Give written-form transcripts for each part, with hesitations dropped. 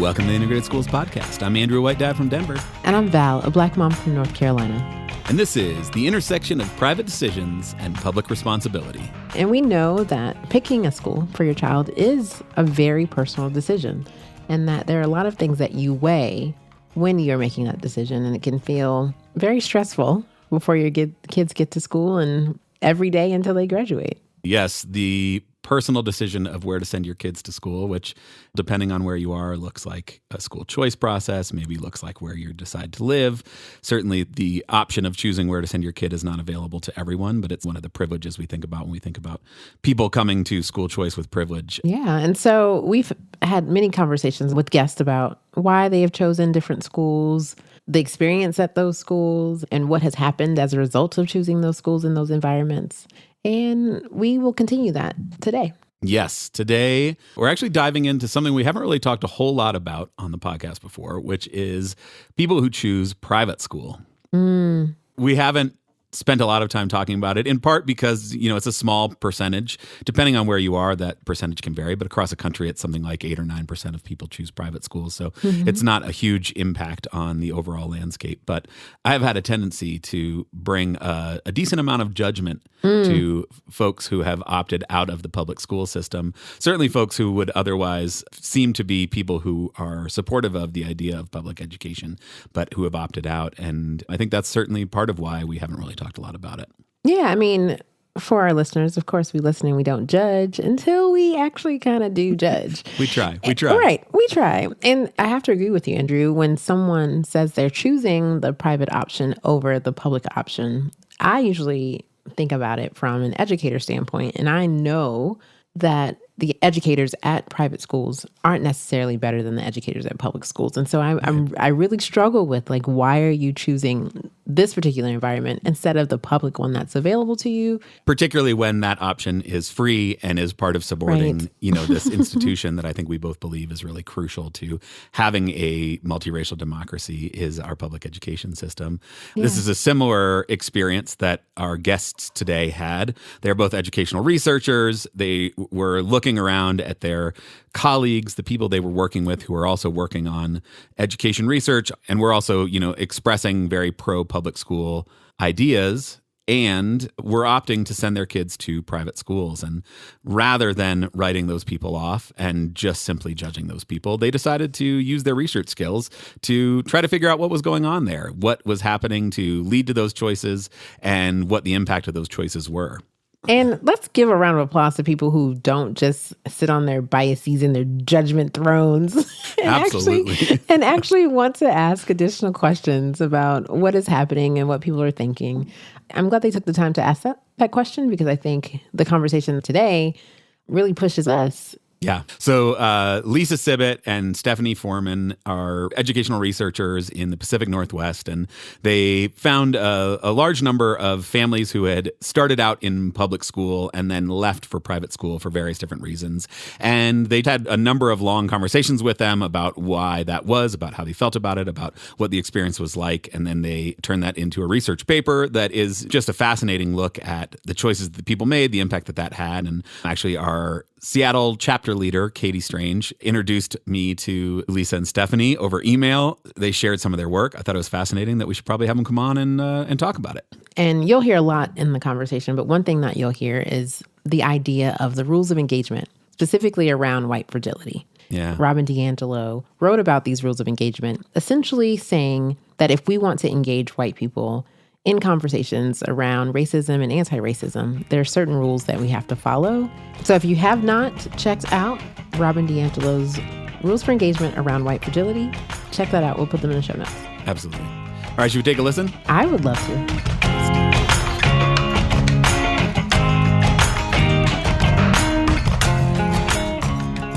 Welcome to the Integrated Schools Podcast. I'm Andrew, a white dad from Denver. And I'm Val, a black mom from North Carolina. And this is the intersection of private decisions and public responsibility. And we know that picking a school for your child is a very personal decision, and that there are a lot of things that you weigh when you're making that decision, and it can feel very stressful before your kids get to school and every day until they graduate. Yes, the personal decision of where to send your kids to school, which, depending on where you are, looks like a school choice process, maybe looks like where you decide to live. Certainly, the option of choosing where to send your kid is not available to everyone, but it's one of the privileges we think about when we think about people coming to school choice with privilege. Yeah, and so we've had many conversations with guests about why they have chosen different schools, the experience at those schools, and what has happened as a result of choosing those schools in those environments. And we will continue that today. Yes, today we're actually diving into something we haven't really talked a whole lot about on the podcast before, which is people who choose private school. We haven't spent a lot of time talking about it, in part because, it's a small percentage. Depending on where you are, that percentage can vary. But across the country, it's something like 8 or 9% of people choose private schools. So it's not a huge impact on the overall landscape. But I have had a tendency to bring a decent amount of judgment to folks who have opted out of the public school system. Certainly folks who would otherwise seem to be people who are supportive of the idea of public education, but who have opted out. And I think that's certainly part of why we haven't really talked a lot about it. Yeah, I mean, for our listeners, of course, we listen and we don't judge until we actually kind of do judge. We try. Right, we try. And I have to agree with you, Andrew, when someone says they're choosing the private option over the public option, I usually think about it from an educator standpoint. And I know that the educators at private schools aren't necessarily better than the educators at public schools. And so I really struggle with, why are you choosing this particular environment instead of the public one that's available to you? Particularly when that option is free and is part of supporting, this institution that I think we both believe is really crucial to having a multiracial democracy is our public education system. Yeah. This is a similar experience that our guests today had. They're both educational researchers. They were looking around at their colleagues, the people they were working with who are also working on education research, and we're also, expressing very pro-public school ideas, and we're opting to send their kids to private schools. And rather than writing those people off and just simply judging those people, they decided to use their research skills to try to figure out what was going on there, what was happening to lead to those choices, and what the impact of those choices were. And let's give a round of applause to people who don't just sit on their biases and their judgment thrones and actually want to ask additional questions about what is happening and what people are thinking. I'm glad they took the time to ask that question, because I think the conversation today really pushes us. Yeah. So Lisa Sibbett and Stephanie Forman are educational researchers in the Pacific Northwest, and they found a large number of families who had started out in public school and then left for private school for various different reasons. And they'd had a number of long conversations with them about why that was, about how they felt about it, about what the experience was like. And then they turned that into a research paper that is just a fascinating look at the choices that people made, the impact that had. And actually our Seattle chapter leader, Katie Strange, introduced me to Lisa and Stephanie over email. They shared some of their work. I thought it was fascinating that we should probably have them come on and talk about it. And you'll hear a lot in the conversation, but one thing that you'll hear is the idea of the rules of engagement, specifically around white fragility. Yeah. Robin DiAngelo wrote about these rules of engagement, essentially saying that if we want to engage white people in conversations around racism and anti-racism, there are certain rules that we have to follow. So if you have not checked out Robin DiAngelo's Rules for Engagement Around White Fragility, check that out. We'll put them in the show notes. Absolutely. All right, should we take a listen? I would love to.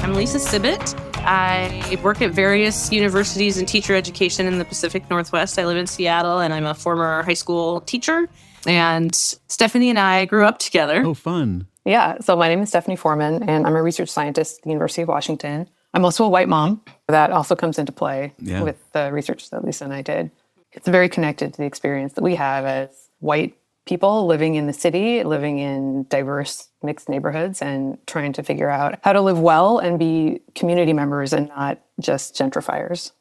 I'm Lisa Sibbett. I work at various universities in teacher education in the Pacific Northwest. I live in Seattle, and I'm a former high school teacher. And Stephanie and I grew up together. Oh, fun. Yeah. So my name is Stephanie Forman, and I'm a research scientist at the University of Washington. I'm also a white mom. That also comes into play with the research that Lisa and I did. It's very connected to the experience that we have as white people living in the city, living in diverse mixed neighborhoods, and trying to figure out how to live well and be community members and not just gentrifiers.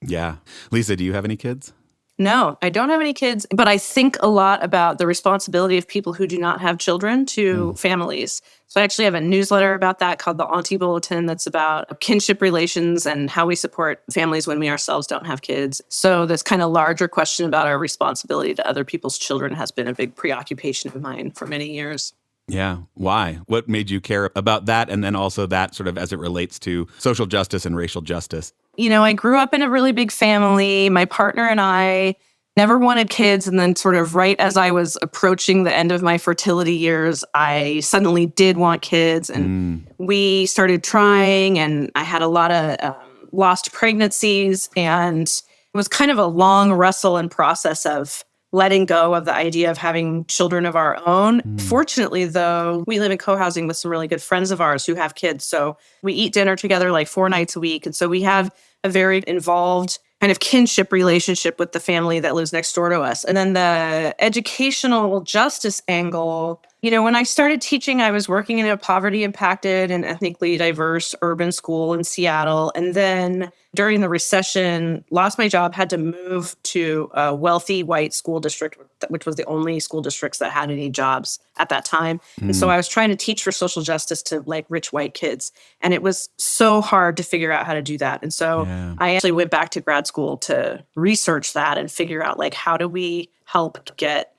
Yeah. Lisa, do you have any kids? No, I don't have any kids, but I think a lot about the responsibility of people who do not have children to families. So I actually have a newsletter about that called the Auntie Bulletin that's about kinship relations and how we support families when we ourselves don't have kids. So this kind of larger question about our responsibility to other people's children has been a big preoccupation of mine for many years. Yeah. Why? What made you care about that? And then also that sort of as it relates to social justice and racial justice. You know, I grew up in a really big family. My partner and I never wanted kids. And then sort of right as I was approaching the end of my fertility years, I suddenly did want kids. And we started trying, and I had a lot of lost pregnancies. And it was kind of a long wrestle and process of letting go of the idea of having children of our own. Fortunately, though, we live in co-housing with some really good friends of ours who have kids. So we eat dinner together like 4 nights a week. And so we have a very involved kind of kinship relationship with the family that lives next door to us. And then the educational justice angle, you know, when I started teaching, I was working in a poverty-impacted and ethnically diverse urban school in Seattle. And then during the recession, lost my job, had to move to a wealthy white school district, which was the only school districts that had any jobs at that time. And so I was trying to teach for social justice to like rich white kids. And it was so hard to figure out how to do that. And so I actually went back to grad school to research that and figure out like, how do we help get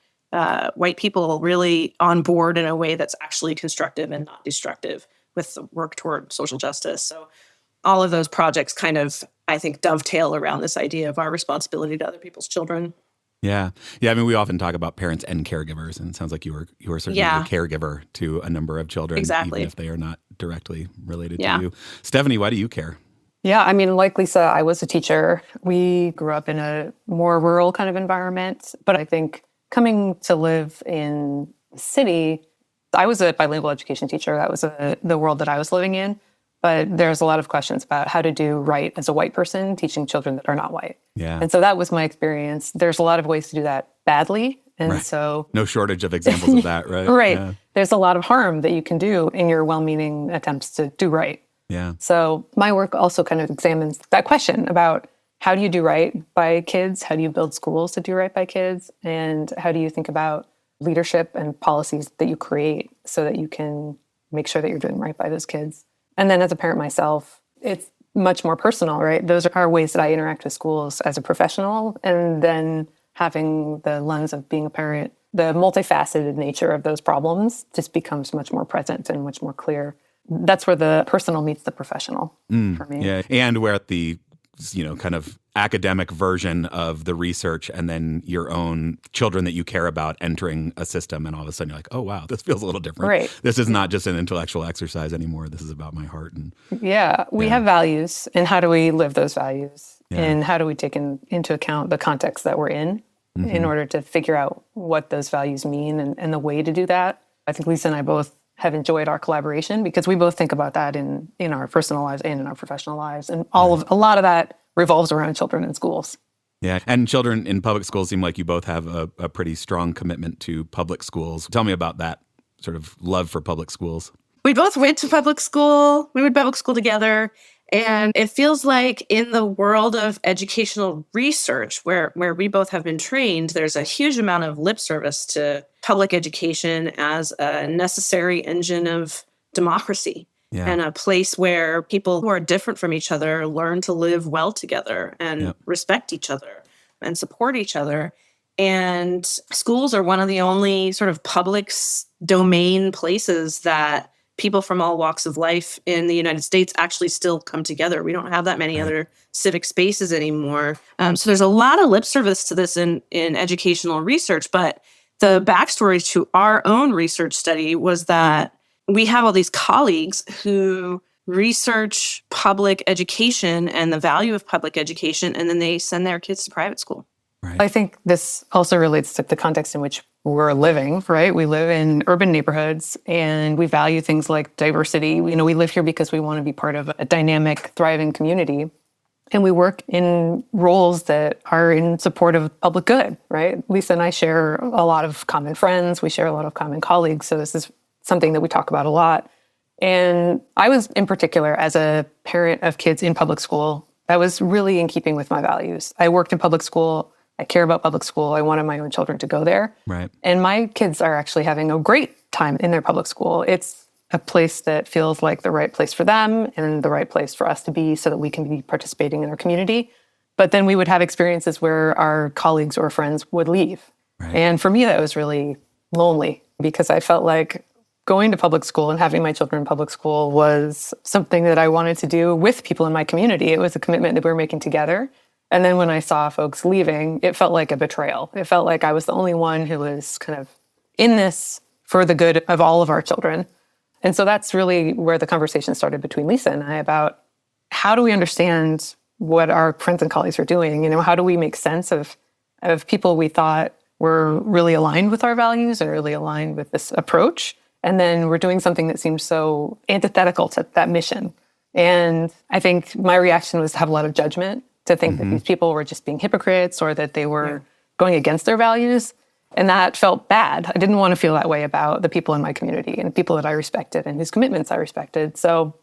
white people really on board in a way that's actually constructive and not destructive with the work toward social justice. So all of those projects kind of, I think, dovetail around this idea of our responsibility to other people's children. Yeah. Yeah. I mean, we often talk about parents and caregivers, and it sounds like you were certainly a caregiver to a number of children, Exactly. even if they are not directly related to you. Stephanie, why do you care? Yeah, I mean, like Lisa, I was a teacher. We grew up in a more rural kind of environment, but I think coming to live in the city, I was a bilingual education teacher. That was the world that I was living in. But there's a lot of questions about how to do right as a white person teaching children that are not white. Yeah. And so that was my experience. There's a lot of ways to do that badly. And so no shortage of examples of that, right? Right. Yeah. There's a lot of harm that you can do in your well-meaning attempts to do right. Yeah. So my work also kind of examines that question about how do you do right by kids? How do you build schools to do right by kids? And how do you think about leadership and policies that you create so that you can make sure that you're doing right by those kids? And then as a parent myself, it's much more personal, right? Those are ways that I interact with schools as a professional. And then having the lens of being a parent, the multifaceted nature of those problems just becomes much more present and much more clear. That's where the personal meets the professional for me. Yeah. And we're at the, kind of academic version of the research, and then your own children that you care about entering a system, and all of a sudden you're like, oh, wow, this feels a little different. Right. This is not just an intellectual exercise anymore. This is about my heart. And we have values, and how do we live those values? And how do we take into account the context that we're in order to figure out what those values mean and the way to do that? I think Lisa and I both have enjoyed our collaboration because we both think about that in our personal lives and in our professional lives. And a lot of that revolves around children in schools. Yeah. And children in public schools seem like you both have a pretty strong commitment to public schools. Tell me about that sort of love for public schools. We both went to public school. We went to public school together. And it feels like in the world of educational research, where we both have been trained, there's a huge amount of lip service to public education as a necessary engine of democracy and a place where people who are different from each other learn to live well together and respect each other and support each other. And schools are one of the only sort of public domain places that people from all walks of life in the United States actually still come together. We don't have that many other civic spaces anymore. So there's a lot of lip service to this in educational research. But the backstory to our own research study was that we have all these colleagues who research public education and the value of public education, and then they send their kids to private school. Right. I think this also relates to the context in which we're living, right? We live in urban neighborhoods and we value things like diversity. We live here because we want to be part of a dynamic, thriving community. And we work in roles that are in support of public good, right? Lisa and I share a lot of common friends. We share a lot of common colleagues. So this is something that we talk about a lot. And I was, in particular, as a parent of kids in public school, that was really in keeping with my values. I worked in public school. I care about public school. I wanted my own children to go there. Right. And my kids are actually having a great time in their public school. It's a place that feels like the right place for them and the right place for us to be so that we can be participating in our community. But then we would have experiences where our colleagues or friends would leave. Right. And for me, that was really lonely because I felt like going to public school and having my children in public school was something that I wanted to do with people in my community. It was a commitment that we were making together. And then when I saw folks leaving, it felt like a betrayal. It felt like I was the only one who was kind of in this for the good of all of our children. And so that's really where the conversation started between Lisa and I about how do we understand what our friends and colleagues are doing? You know, how do we make sense of people we thought were really aligned with our values and really aligned with this approach? And then we're doing something that seems so antithetical to that mission. And I think my reaction was to have a lot of judgment, to think that these people were just being hypocrites or that they were going against their values. And that felt bad. I didn't want to feel that way about the people in my community and people that I respected and whose commitments I respected. So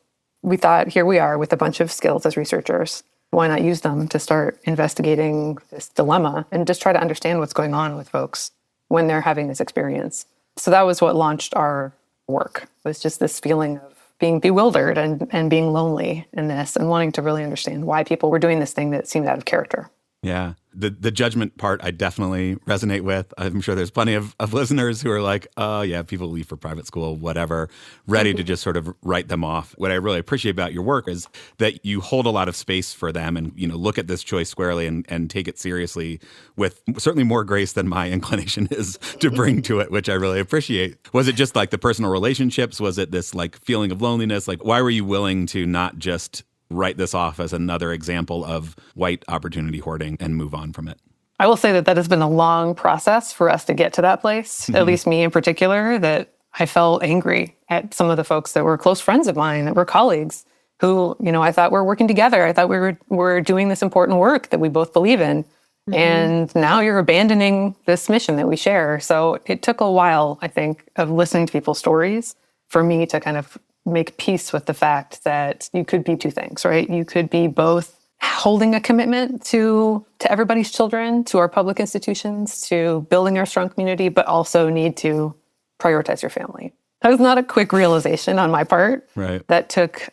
we thought, here we are with a bunch of skills as researchers. Why not use them to start investigating this dilemma and just try to understand what's going on with folks when they're having this experience? So that was what launched our work. It was just this feeling of being bewildered and being lonely in this and wanting to really understand why people were doing this thing that seemed out of character. Yeah. The judgment part I definitely resonate with. I'm sure there's plenty of listeners who are like, oh, yeah, people leave for private school, whatever, ready to just sort of write them off. What I really appreciate about your work is that you hold a lot of space for them and, you know, look at this choice squarely and take it seriously with certainly more grace than my inclination is to bring to it, which I really appreciate. Was it just like the personal relationships? Was it this like feeling of loneliness? Like, why were you willing to not just write this off as another example of white opportunity hoarding and move on from it? I will say that has been a long process for us to get to that place, at least me in particular, that I felt angry at some of the folks that were close friends of mine, that were colleagues who, you know, I thought were working together. I thought we were doing this important work that we both believe in. And now you're abandoning this mission that we share. So it took a while, I think, of listening to people's stories for me to kind of make peace with the fact that you could be two things, right? You could be both holding a commitment to everybody's children, to our public institutions, to building our strong community, but also need to prioritize your family. That was not a quick realization on my part. Right. That took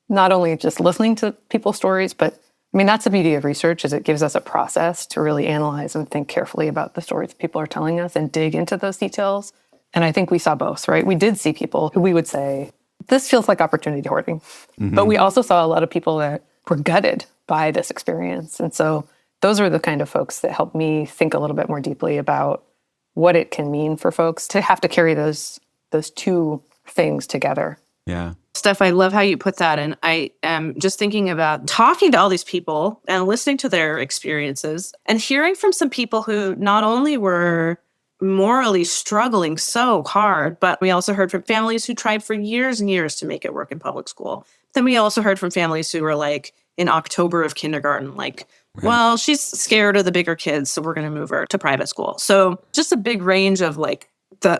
not only just listening to people's stories, but I mean, that's the beauty of research is it gives us a process to really analyze and think carefully about the stories people are telling us and dig into those details. And I think we saw both, right? We did see people who we would say, this feels like opportunity hoarding. But we also saw a lot of people that were gutted by this experience. And so those are the kind of folks that helped me think a little bit more deeply about what it can mean for folks to have to carry those two things together. Yeah. Steph, I love how you put that. And I am just thinking about talking to all these people and listening to their experiences and hearing from some people who not only were morally struggling so hard, but we also heard from families who tried for years and years to make it work in public school. Then we also heard from families who were like in October of kindergarten, like, well, she's scared of the bigger kids, so we're going to move her to private school. So just a big range of like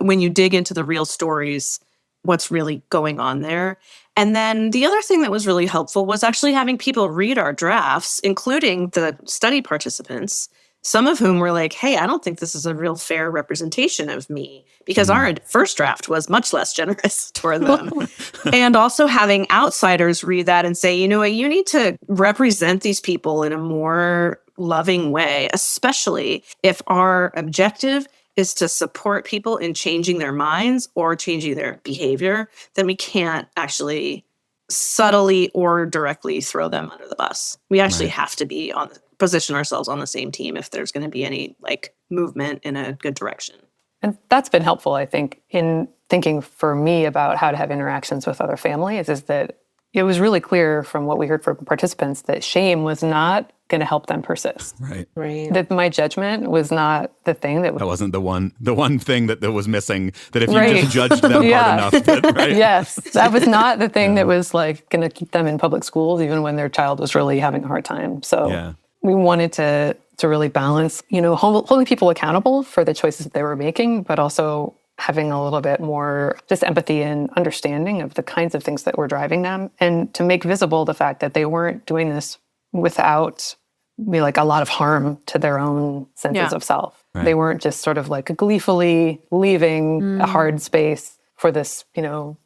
when you dig into the real stories, what's really going on there. And then the other thing that was really helpful was actually having people read our drafts, including the study participants, some of whom were like, hey, I don't think this is a real fair representation of me, because our first draft was much less generous toward them. And also having outsiders read that and say, you know what, you need to represent these people in a more loving way, especially if our objective is to support people in changing their minds or changing their behavior, then we can't actually subtly or directly throw them under the bus. We actually have to be position ourselves on the same team if there's going to be any like movement in a good direction. And that's been helpful, I think, in thinking for me about how to have interactions with other families, is that it was really clear from what we heard from participants that shame was not going to help them persist. Right. Right. That my judgment was not the thing that That wasn't the one thing that was missing, that if you Right. just judged them Yeah. hard enough, that, right? Yes, that was not the thing that was like going to keep them in public schools, even when their child was really having a hard time. So Yeah. we wanted to really balance, holding people accountable for the choices that they were making, but also having a little bit more just empathy and understanding of the kinds of things that were driving them, and to make visible the fact that they weren't doing this without like a lot of harm to their own senses of self. Right. They weren't just sort of like gleefully leaving a hard space for this,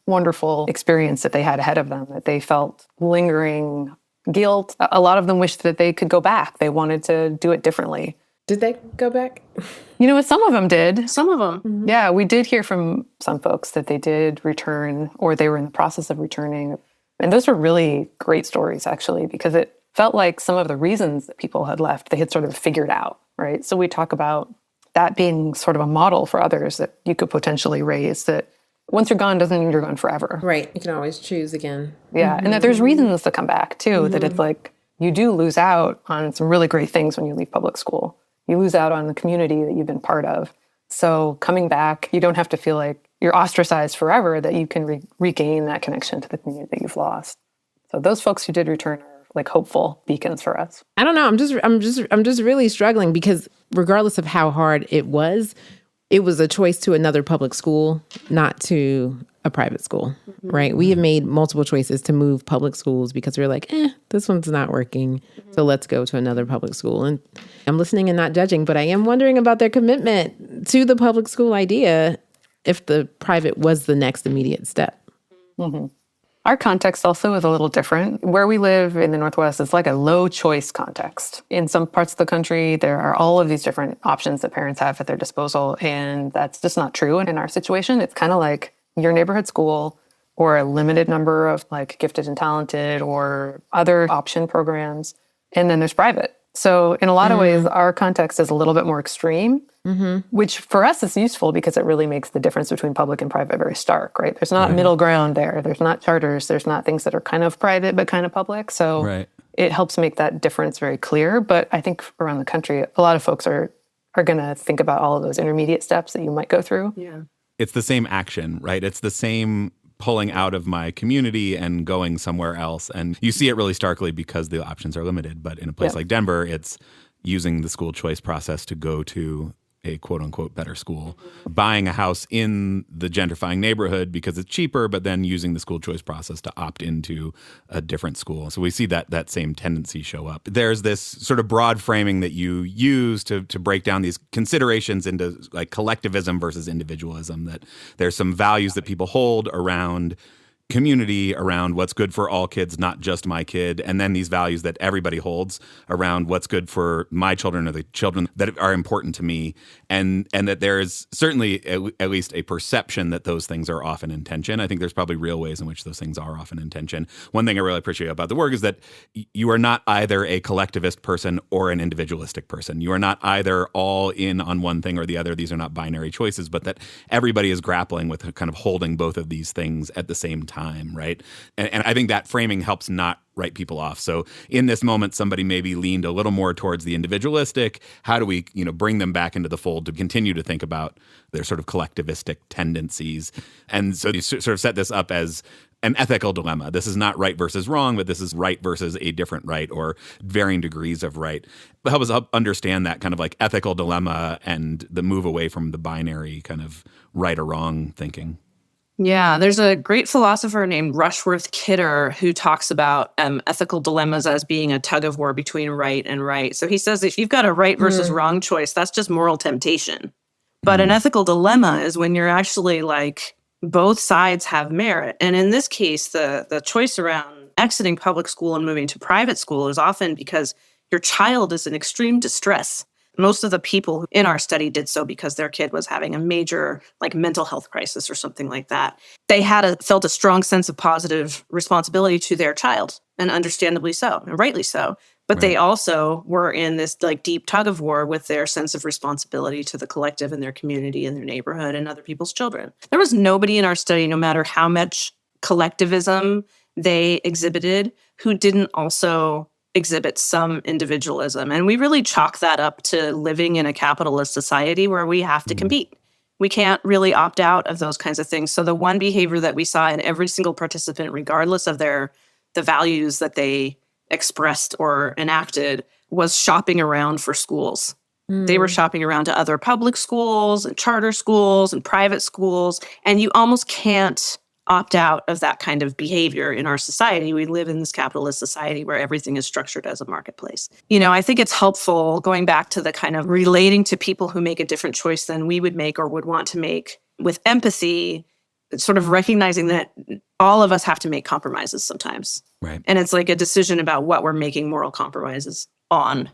wonderful experience that they had ahead of them, that they felt lingering guilt. A lot of them wished that they could go back. They wanted to do it differently. Did they go back? Some of them did. Some of them. Yeah, we did hear from some folks that they did return, or they were in the process of returning. And those were really great stories, actually, because it felt like some of the reasons that people had left, they had sort of figured out, right? So we talk about that being sort of a model for others that you could potentially raise, that once you're gone doesn't mean you're gone forever. Right. You can always choose again. Yeah, and that there's reasons to come back, too, that it's like you do lose out on some really great things when you leave public school. You lose out on the community that you've been part of. So coming back, you don't have to feel like you're ostracized forever, that you can regain that connection to the community that you've lost. So those folks who did return are like hopeful beacons for us. I don't know. I'm just really struggling, because regardless of how hard it was a choice to another public school, not to a private school, right? We have made multiple choices to move public schools because we're like, this one's not working, so let's go to another public school. And I'm listening and not judging, but I am wondering about their commitment to the public school idea if the private was the next immediate step. Mm-hmm. Our context also is a little different. Where we live in the Northwest, it's like a low choice context. In some parts of the country, there are all of these different options that parents have at their disposal, and that's just not true. And in our situation, it's kind of like your neighborhood school, or a limited number of like gifted and talented or other option programs. And then there's private. So in a lot of ways, our context is a little bit more extreme, which for us is useful because it really makes the difference between public and private very stark, right? There's not middle ground there. There's not charters. There's not things that are kind of private but kind of public. So it helps make that difference very clear. But I think around the country, a lot of folks are going to think about all of those intermediate steps that you might go through. Yeah. It's the same action, right? It's the same pulling out of my community and going somewhere else. And you see it really starkly because the options are limited. But in a place like Denver, it's using the school choice process to go to a quote unquote better school, buying a house in the gentrifying neighborhood because it's cheaper, but then using the school choice process to opt into a different school. So we see that same tendency show up. There's this sort of broad framing that you use to break down these considerations into like collectivism versus individualism, that there's some values that people hold around community, around what's good for all kids, not just my kid, and then these values that everybody holds around what's good for my children or the children that are important to me, and that there is certainly at least a perception that those things are often in tension. I think there's probably real ways in which those things are often in tension. One thing I really appreciate about the work is that you are not either a collectivist person or an individualistic person. You are not either all in on one thing or the other. These are not binary choices, but that everybody is grappling with kind of holding both of these things at the same time. Right. And I think that framing helps not write people off. So in this moment, somebody maybe leaned a little more towards the individualistic. How do we, bring them back into the fold to continue to think about their sort of collectivistic tendencies? And so you sort of set this up as an ethical dilemma. This is not right versus wrong, but this is right versus a different right, or varying degrees of right. Help us understand that kind of like ethical dilemma and the move away from the binary kind of right or wrong thinking. Yeah, there's a great philosopher named Rushworth Kidder who talks about ethical dilemmas as being a tug of war between right and right. So he says if you've got a right versus wrong choice, that's just moral temptation. But an ethical dilemma is when you're actually like both sides have merit. And in this case, the choice around exiting public school and moving to private school is often because your child is in extreme distress. Most of the people in our study did so because their kid was having a major like mental health crisis or something like that. They felt a strong sense of positive responsibility to their child, and understandably so, and rightly so. But they also were in this like deep tug of war with their sense of responsibility to the collective and their community and their neighborhood and other people's children. There was nobody in our study, no matter how much collectivism they exhibited, who didn't also exhibits some individualism. And we really chalk that up to living in a capitalist society where we have to compete. We can't really opt out of those kinds of things. So the one behavior that we saw in every single participant, regardless of the values that they expressed or enacted, was shopping around for schools. They were shopping around to other public schools and charter schools and private schools. And you almost can't opt out of that kind of behavior in our society. We live in this capitalist society where everything is structured as a marketplace. I think it's helpful going back to the kind of relating to people who make a different choice than we would make or would want to make with empathy, sort of recognizing that all of us have to make compromises sometimes. Right. And it's like a decision about what we're making moral compromises on.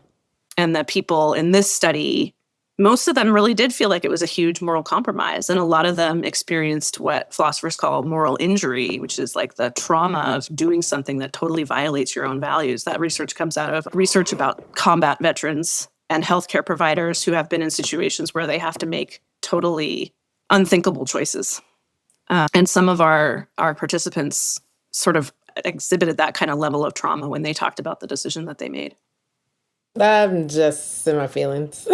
And the people in this study, most of them really did feel like it was a huge moral compromise. And a lot of them experienced what philosophers call moral injury, which is like the trauma of doing something that totally violates your own values. That research comes out of research about combat veterans and healthcare providers who have been in situations where they have to make totally unthinkable choices. And some of our participants sort of exhibited that kind of level of trauma when they talked about the decision that they made. I'm just in my feelings.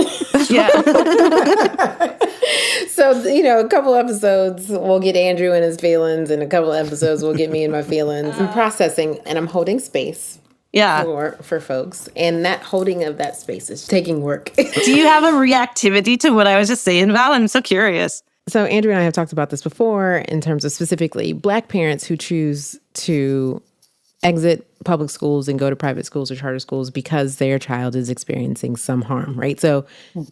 Yeah. So, a couple episodes we'll get Andrew in his feelings, and a couple episodes we'll get me in my feelings. I'm processing, and I'm holding space. Yeah. For folks. And that holding of that space is taking work. Do you have a reactivity to what I was just saying, Val? I'm so curious. So Andrew and I have talked about this before in terms of specifically Black parents who choose to exit public schools and go to private schools or charter schools because their child is experiencing some harm, right? So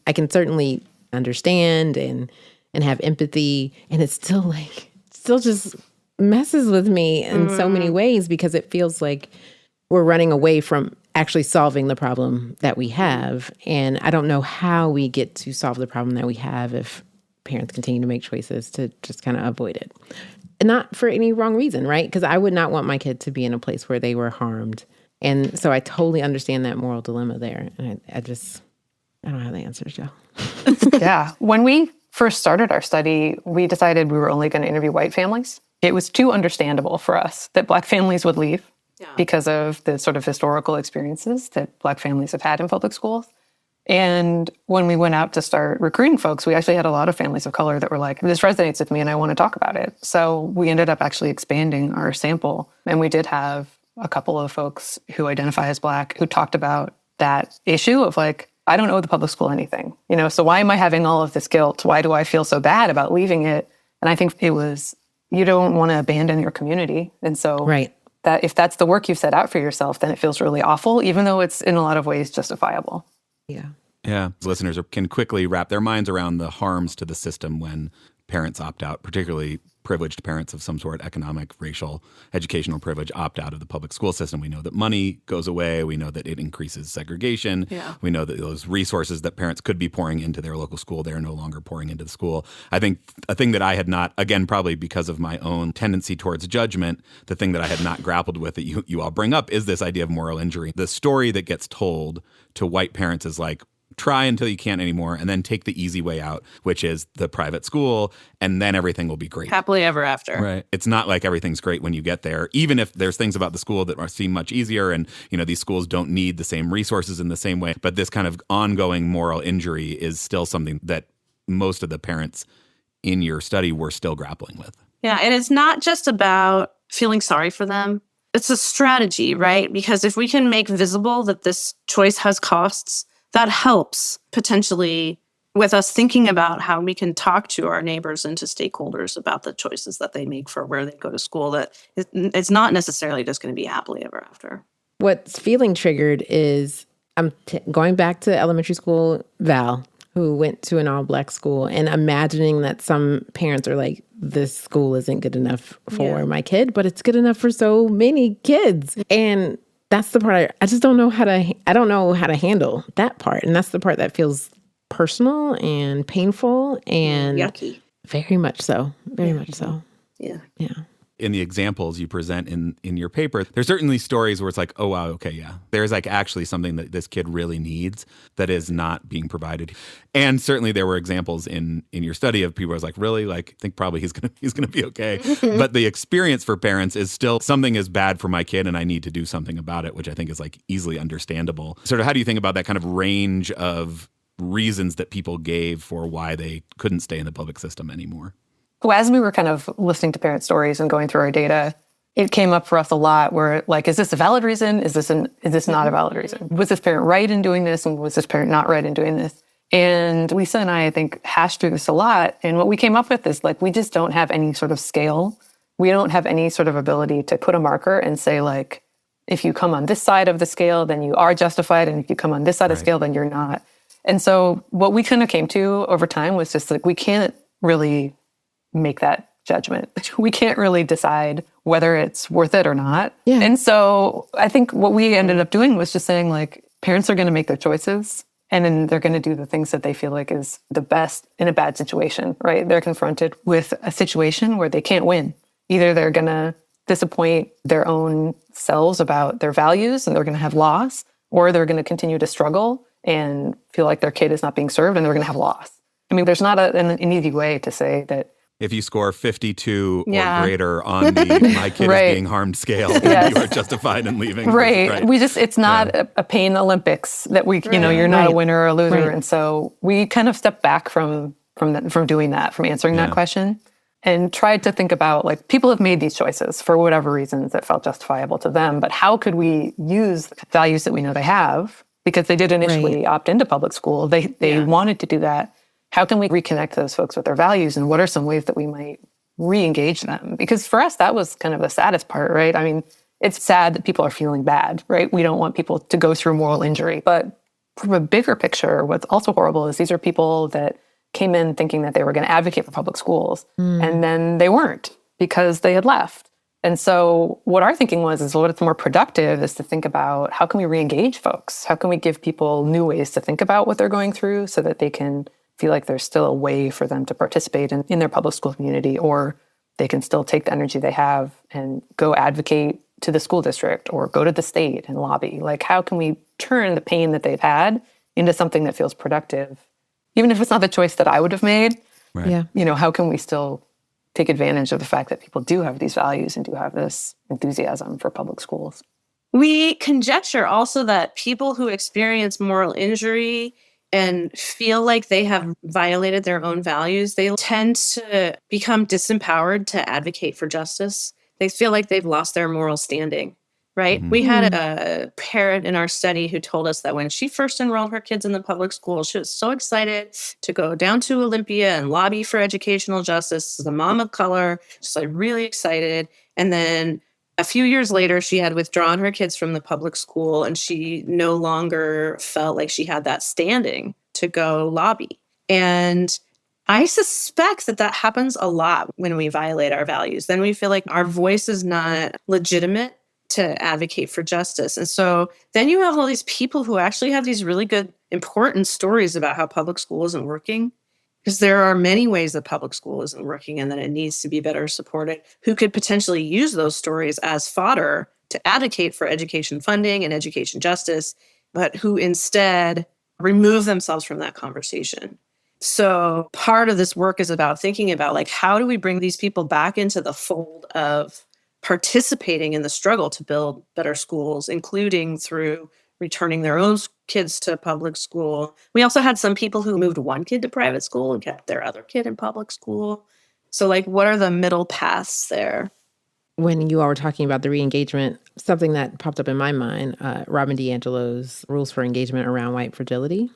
I can certainly understand and have empathy, and it's still just messes with me in so many ways because it feels like we're running away from actually solving the problem that we have. And I don't know how we get to solve the problem that we have if parents continue to make choices to just kind of avoid it. And not for any wrong reason, right? Because I would not want my kid to be in a place where they were harmed. And so I totally understand that moral dilemma there. And I don't have the answers, Joe. Yeah. When we first started our study, we decided we were only going to interview white families. It was too understandable for us that Black families would leave because of the sort of historical experiences that Black families have had in public schools. And when we went out to start recruiting folks, we actually had a lot of families of color that were like, this resonates with me and I want to talk about it. So we ended up actually expanding our sample. And we did have a couple of folks who identify as Black who talked about that issue of like, I don't owe the public school anything, so why am I having all of this guilt? Why do I feel so bad about leaving it? And I think it was, you don't want to abandon your community. And so that if that's the work you've set out for yourself, then it feels really awful, even though it's in a lot of ways justifiable. Yeah. Yeah. Listeners can quickly wrap their minds around the harms to the system when parents opt out, particularly privileged parents of some sort, economic, racial, educational privilege, opt out of the public school system. We know that money goes away. We know that it increases segregation. Yeah. We know that those resources that parents could be pouring into their local school, they're no longer pouring into the school. I think a thing that I had not, again, probably because of my own tendency towards judgment, the thing that I had not grappled with that you all bring up is this idea of moral injury. The story that gets told to white parents is like, try until you can't anymore, and then take the easy way out, which is the private school, and then everything will be great. Happily ever after. Right. It's not like everything's great when you get there, even if there's things about the school that seem much easier, and these schools don't need the same resources in the same way. But this kind of ongoing moral injury is still something that most of the parents in your study were still grappling with. Yeah, and it's not just about feeling sorry for them. It's a strategy, right? Because if we can make visible that this choice has costs, that helps potentially with us thinking about how we can talk to our neighbors and to stakeholders about the choices that they make for where they go to school, that it's not necessarily just going to be happily ever after. What's feeling triggered is I'm going back to elementary school Val, who went to an all-Black school, and imagining that some parents are like, this school isn't good enough for my kid, but it's good enough for so many kids. And that's the part I just don't know how to handle that part. And that's the part that feels personal and painful and yucky. Very much so. Very much so. Yeah. Yeah. in the examples you present in your paper, there's certainly stories where it's like, oh, wow, okay, yeah. There's like actually something that this kid really needs that is not being provided. And certainly there were examples in your study of people who was like, really? Like, I think probably he's gonna be okay. But the experience for parents is still something is bad for my kid and I need to do something about it, which I think is like easily understandable. Sort of how do you think about that kind of range of reasons that people gave for why they couldn't stay in the public system anymore? Well, as we were kind of listening to parent stories and going through our data, it came up for us a lot where like, is this a valid reason? Is this not a valid reason? Was this parent right in doing this? And was this parent not right in doing this? And Lisa and I think, hashed through this a lot. And what we came up with is like, we just don't have any sort of scale. We don't have any sort of ability to put a marker and say like, if you come on this side of the scale, then you are justified. And if you come on this side of the scale, then you're not. And so what we kind of came to over time was just like, we can't really make that judgment. We can't really decide whether it's worth it or not. Yeah. And so I think what we ended up doing was just saying like, parents are going to make their choices and then they're going to do the things that they feel like is the best in a bad situation, right? They're confronted with a situation where they can't win. Either they're going to disappoint their own selves about their values and they're going to have loss, or they're going to continue to struggle and feel like their kid is not being served and they're going to have loss. I mean, there's not an easy way to say that if you score 52 or greater on the my kid is being harmed scale, then you are justified in leaving. Right. It's not a pain Olympics that you're not a winner or a loser. Right. And so we kind of stepped back from doing that, from answering that question, and tried to think about like, people have made these choices for whatever reasons that felt justifiable to them, but how could we use the values that we know they have, because they did initially opt into public school. They wanted to do that. How can we reconnect those folks with their values, and what are some ways that we might re-engage them? Because for us, that was kind of the saddest part, right? I mean, it's sad that people are feeling bad, right? We don't want people to go through moral injury. But from a bigger picture, what's also horrible is these are people that came in thinking that they were going to advocate for public schools, and then they weren't because they had left. And so what our thinking was is what's more productive is to think about how can we re-engage folks? How can we give people new ways to think about what they're going through so that they can feel like there's still a way for them to participate in their public school community, or they can still take the energy they have and go advocate to the school district or go to the state and lobby. Like, how can we turn the pain that they've had into something that feels productive? Even if it's not the choice that I would have made, how can we still take advantage of the fact that people do have these values and do have this enthusiasm for public schools? We conjecture also that people who experience moral injury and feel like they have violated their own values, they tend to become disempowered to advocate for justice. They feel like they've lost their moral standing, right? Mm-hmm. We had a parent in our study who told us that when she first enrolled her kids in the public school, she was so excited to go down to Olympia and lobby for educational justice. As a mom of color, just like really excited. And then a few years later, she had withdrawn her kids from the public school, and she no longer felt like she had that standing to go lobby. And I suspect that happens a lot when we violate our values. Then we feel like our voice is not legitimate to advocate for justice. And so then you have all these people who actually have these really good, important stories about how public school isn't working. Because there are many ways that public school isn't working and that it needs to be better supported, who could potentially use those stories as fodder to advocate for education funding and education justice, but who instead remove themselves from that conversation. So part of this work is about thinking about, like, how do we bring these people back into the fold of participating in the struggle to build better schools, including through returning their own kids to public school. We also had some people who moved one kid to private school and kept their other kid in public school. So, like, what are the middle paths there? When you all were talking about the re-engagement, something that popped up in my mind, Robin DiAngelo's Rules for Engagement Around White Fragility.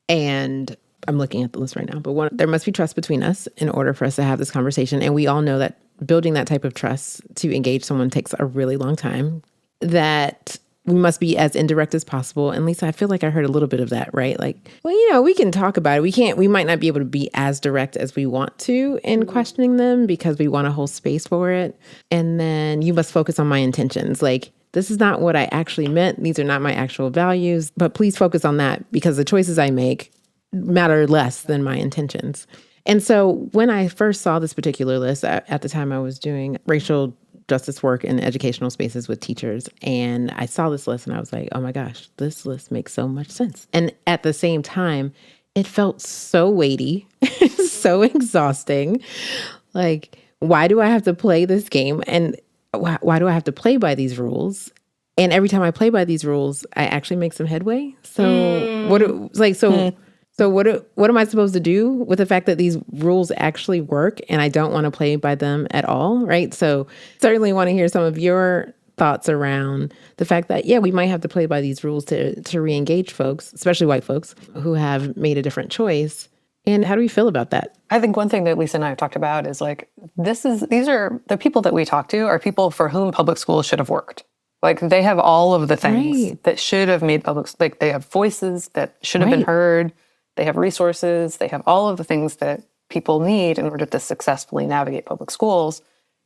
And I'm looking at the list right now, but there must be trust between us in order for us to have this conversation. And we all know that building that type of trust to engage someone takes a really long time, that we must be as indirect as possible. And Lisa, I feel like I heard a little bit of that, right? Like, well, we can talk about it. We might not be able to be as direct as we want to in questioning them because we want to hold space for it. And then you must focus on my intentions. Like, this is not what I actually meant. These are not my actual values, but please focus on that because the choices I make matter less than my intentions. And so when I first saw this particular list, at the time I was doing racial justice work in educational spaces with teachers. And I saw this list and I was like, oh my gosh, this list makes so much sense. And at the same time, it felt so weighty, so exhausting. Like, why do I have to play this game? And why do I have to play by these rules? And every time I play by these rules, I actually make some headway. So what am I supposed to do with the fact that these rules actually work and I don't want to play by them at all, right? So certainly want to hear some of your thoughts around the fact that, yeah, we might have to play by these rules to re-engage folks, especially white folks who have made a different choice. And how do we feel about that? I think one thing that Lisa and I have talked about is like, these are the people that we talk to are people for whom public schools should have worked. Like they have all of the things that should have made like they have voices that should have been heard. They have resources. They have all of the things that people need in order to successfully navigate public schools.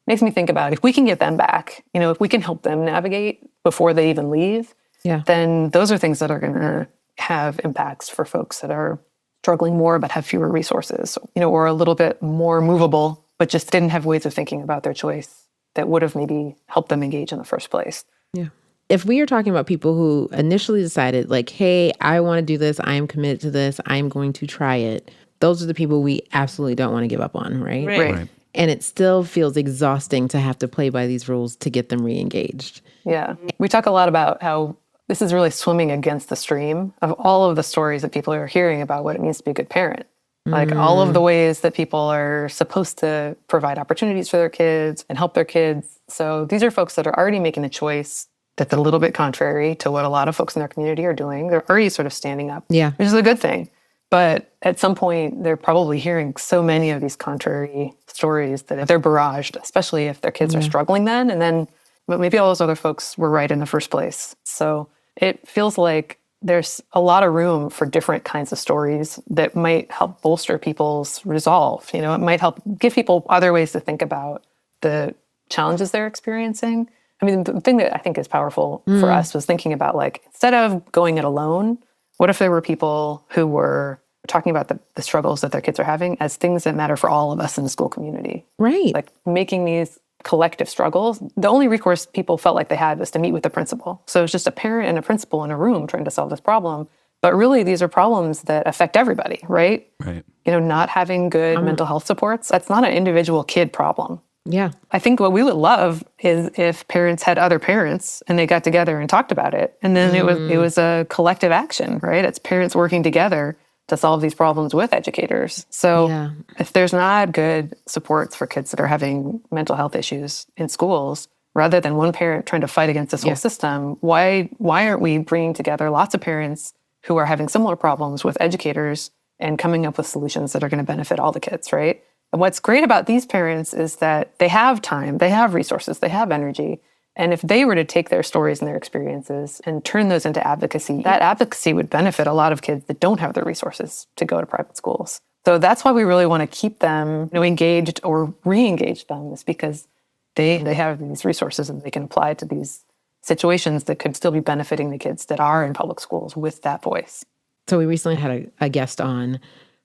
Makes me think about if we can get them back, if we can help them navigate before they even leave, then those are things that are going to have impacts for folks that are struggling more but have fewer resources, or a little bit more movable, but just didn't have ways of thinking about their choice that would have maybe helped them engage in the first place. Yeah. If we are talking about people who initially decided like, hey, I want to do this, I am committed to this, I'm going to try it, those are the people we absolutely don't want to give up on, right? Right. And it still feels exhausting to have to play by these rules to get them re-engaged. Yeah. We talk a lot about how this is really swimming against the stream of all of the stories that people are hearing about what it means to be a good parent. Like all of the ways that people are supposed to provide opportunities for their kids and help their kids. So these are folks that are already making a choice that's a little bit contrary to what a lot of folks in their community are doing. They're already sort of standing up, which is a good thing. But at some point, they're probably hearing so many of these contrary stories that if they're barraged, especially if their kids are struggling but maybe all those other folks were right in the first place. So it feels like there's a lot of room for different kinds of stories that might help bolster people's resolve. It might help give people other ways to think about the challenges they're experiencing. I mean, the thing that I think is powerful for us was thinking about like, instead of going it alone, what if there were people who were talking about the struggles that their kids are having as things that matter for all of us in the school community? Right. Like making these collective struggles, the only recourse people felt like they had was to meet with the principal. So it was just a parent and a principal in a room trying to solve this problem. But really, these are problems that affect everybody, right? Right. Not having good mental health supports, that's not an individual kid problem. Yeah. I think what we would love is if parents had other parents and they got together and talked about it. And then it was a collective action, right? It's parents working together to solve these problems with educators. So if there's not good supports for kids that are having mental health issues in schools, rather than one parent trying to fight against this whole system, why aren't we bringing together lots of parents who are having similar problems with educators and coming up with solutions that are going to benefit all the kids, right? And what's great about these parents is that they have time, they have resources, they have energy. And if they were to take their stories and their experiences and turn those into advocacy, that advocacy would benefit a lot of kids that don't have the resources to go to private schools. So that's why we really want to keep them engaged or re-engage them, is because they have these resources and they can apply to these situations that could still be benefiting the kids that are in public schools with that voice. So we recently had a guest on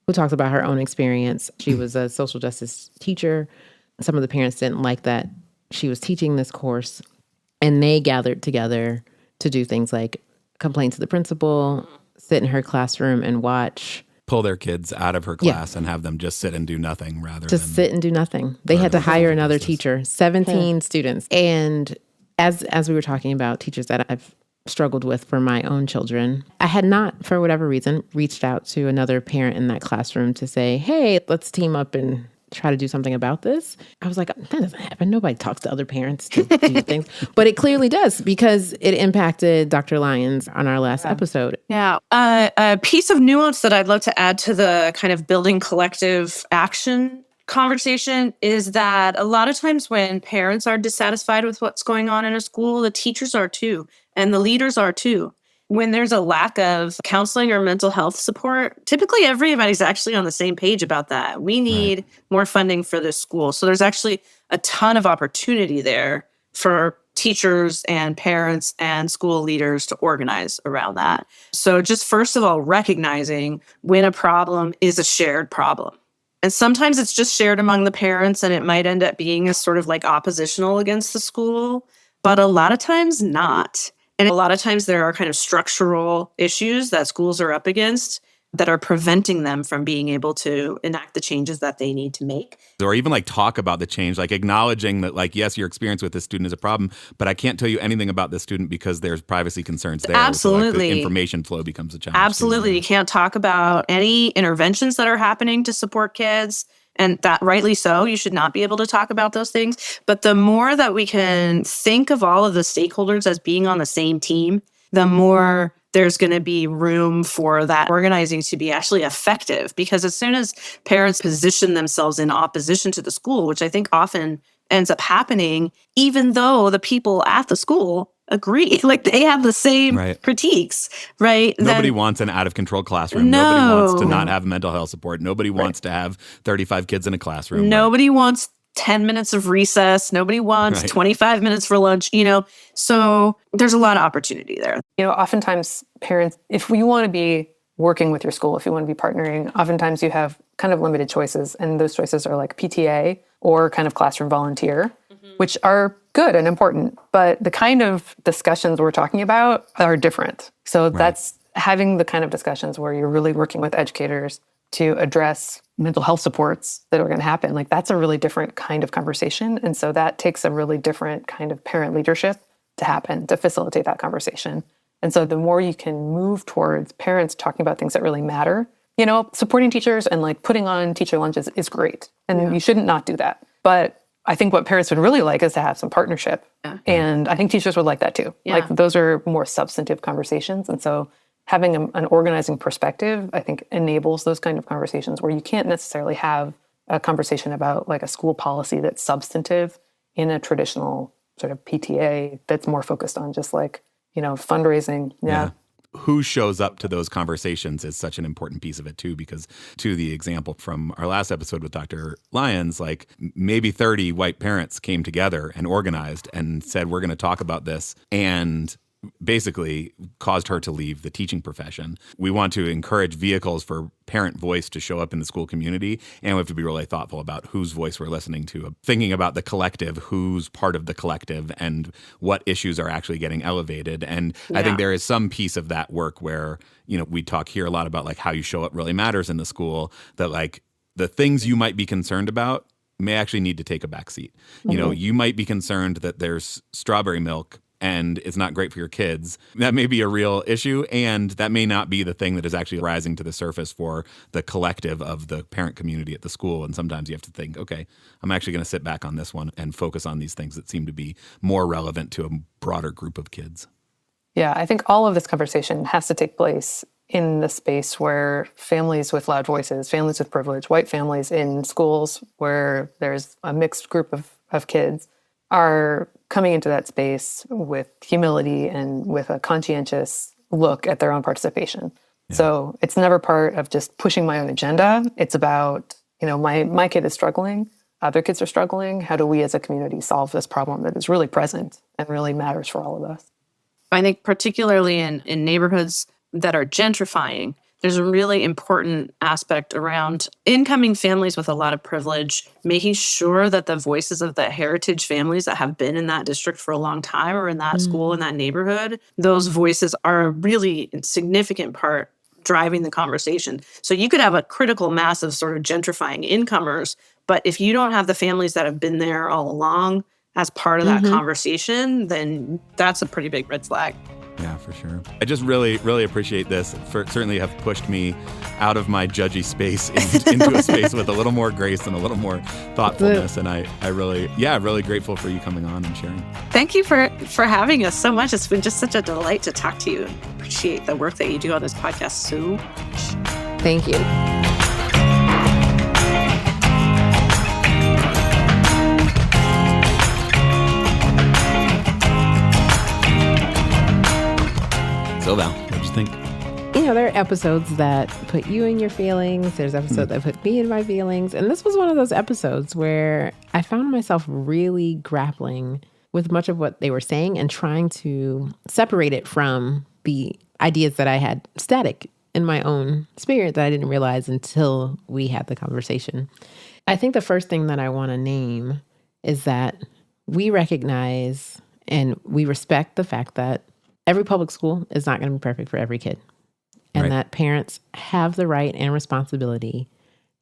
who talked about her own experience. She was a social justice teacher. Some of the parents didn't like that she was teaching this course. And they gathered together to do things like complain to the principal, sit in her classroom and watch. Pull their kids out of her class and have them just sit and do nothing rather than... Just sit and do nothing. They had to hire another teacher, 17 students. And as we were talking about teachers that I've struggled with for my own children, I had not, for whatever reason, reached out to another parent in that classroom to say, hey, let's team up and try to do something about this. I was like, that doesn't happen. Nobody talks to other parents to do things. But it clearly does, because it impacted Dr. Lyons on our last episode. Yeah. A piece of nuance that I'd love to add to the kind of building collective action conversation is that a lot of times when parents are dissatisfied with what's going on in a school, the teachers are too, and the leaders are too. When there's a lack of counseling or mental health support, typically everybody's actually on the same page about that. We need more funding for this school. So there's actually a ton of opportunity there for teachers and parents and school leaders to organize around that. So just first of all, recognizing when a problem is a shared problem. And sometimes it's just shared among the parents and it might end up being a sort of like oppositional against the school, but a lot of times not. And a lot of times there are kind of structural issues that schools are up against that are preventing them from being able to enact the changes that they need to make. Or even like talk about the change, like acknowledging that like, yes, your experience with this student is a problem, but I can't tell you anything about this student because there's privacy concerns there. Absolutely. So like the information flow becomes a challenge. Absolutely. Too. You can't talk about any interventions that are happening to support kids. And that rightly so, you should not be able to talk about those things. But the more that we can think of all of the stakeholders as being on the same team, the more there's going to be room for that organizing to be actually effective. Because as soon as parents position themselves in opposition to the school, which I think often ends up happening, even though the people at the school agree, like they have the same critiques, right? Nobody wants an out of control classroom. No. Nobody wants to not have mental health support. Nobody wants to have 35 kids in a classroom. Nobody wants 10 minutes of recess. Nobody wants 25 minutes for lunch, So there's a lot of opportunity there. Oftentimes parents, if you want to be working with your school, if you want to be partnering, oftentimes you have kind of limited choices. And those choices are like PTA or kind of classroom volunteer, which are good and important. But the kind of discussions we're talking about are different. So that's having the kind of discussions where you're really working with educators to address mental health supports that are going to happen. Like that's a really different kind of conversation. And so that takes a really different kind of parent leadership to happen, to facilitate that conversation. And so the more you can move towards parents talking about things that really matter, supporting teachers and like putting on teacher lunches is great. And you shouldn't not do that. But I think what parents would really like is to have some partnership. Yeah. And I think teachers would like that too. Yeah. Like those are more substantive conversations. And so having an organizing perspective, I think, enables those kind of conversations where you can't necessarily have a conversation about like a school policy that's substantive in a traditional sort of PTA that's more focused on just like, fundraising. Yeah. Who shows up to those conversations is such an important piece of it too, because to the example from our last episode with Dr. Lyons, like maybe 30 white parents came together and organized and said, we're going to talk about this, and basically caused her to leave the teaching profession. We want to encourage vehicles for parent voice to show up in the school community, and we have to be really thoughtful about whose voice we're listening to, thinking about the collective, who's part of the collective, and what issues are actually getting elevated. And I think there is some piece of that work where, we talk here a lot about like how you show up really matters in the school, that like the things you might be concerned about may actually need to take a back seat. You might be concerned that there's strawberry milk and it's not great for your kids. That may be a real issue, and that may not be the thing that is actually rising to the surface for the collective of the parent community at the school. And sometimes you have to think, okay, I'm actually going to sit back on this one and focus on these things that seem to be more relevant to a broader group of kids. Yeah, I think all of this conversation has to take place in the space where families with loud voices, families with privilege, white families in schools where there's a mixed group of kids are coming into that space with humility and with a conscientious look at their own participation. Yeah. So it's never part of just pushing my own agenda. It's about, my kid is struggling, other kids are struggling. How do we as a community solve this problem that is really present and really matters for all of us? I think particularly in neighborhoods that are gentrifying, there's a really important aspect around incoming families with a lot of privilege, making sure that the voices of the heritage families that have been in that district for a long time or in that school, in that neighborhood, those voices are a really significant part driving the conversation. So you could have a critical mass of sort of gentrifying incomers, but if you don't have the families that have been there all along as part of that conversation, then that's a pretty big red flag. Yeah, for sure. I just really, really appreciate this. Certainly have pushed me out of my judgy space into a space with a little more grace and a little more thoughtfulness. And I really grateful for you coming on and sharing. Thank you for having us so much. It's been just such a delight to talk to you and appreciate the work that you do on this podcast so much. Thank you. So Val, what'd you think? There are episodes that put you in your feelings. There's episodes that put me in my feelings. And this was one of those episodes where I found myself really grappling with much of what they were saying and trying to separate it from the ideas that I had static in my own spirit that I didn't realize until we had the conversation. I think the first thing that I want to name is that we recognize and we respect the fact that every public school is not going to be perfect for every kid. And that parents have the right and responsibility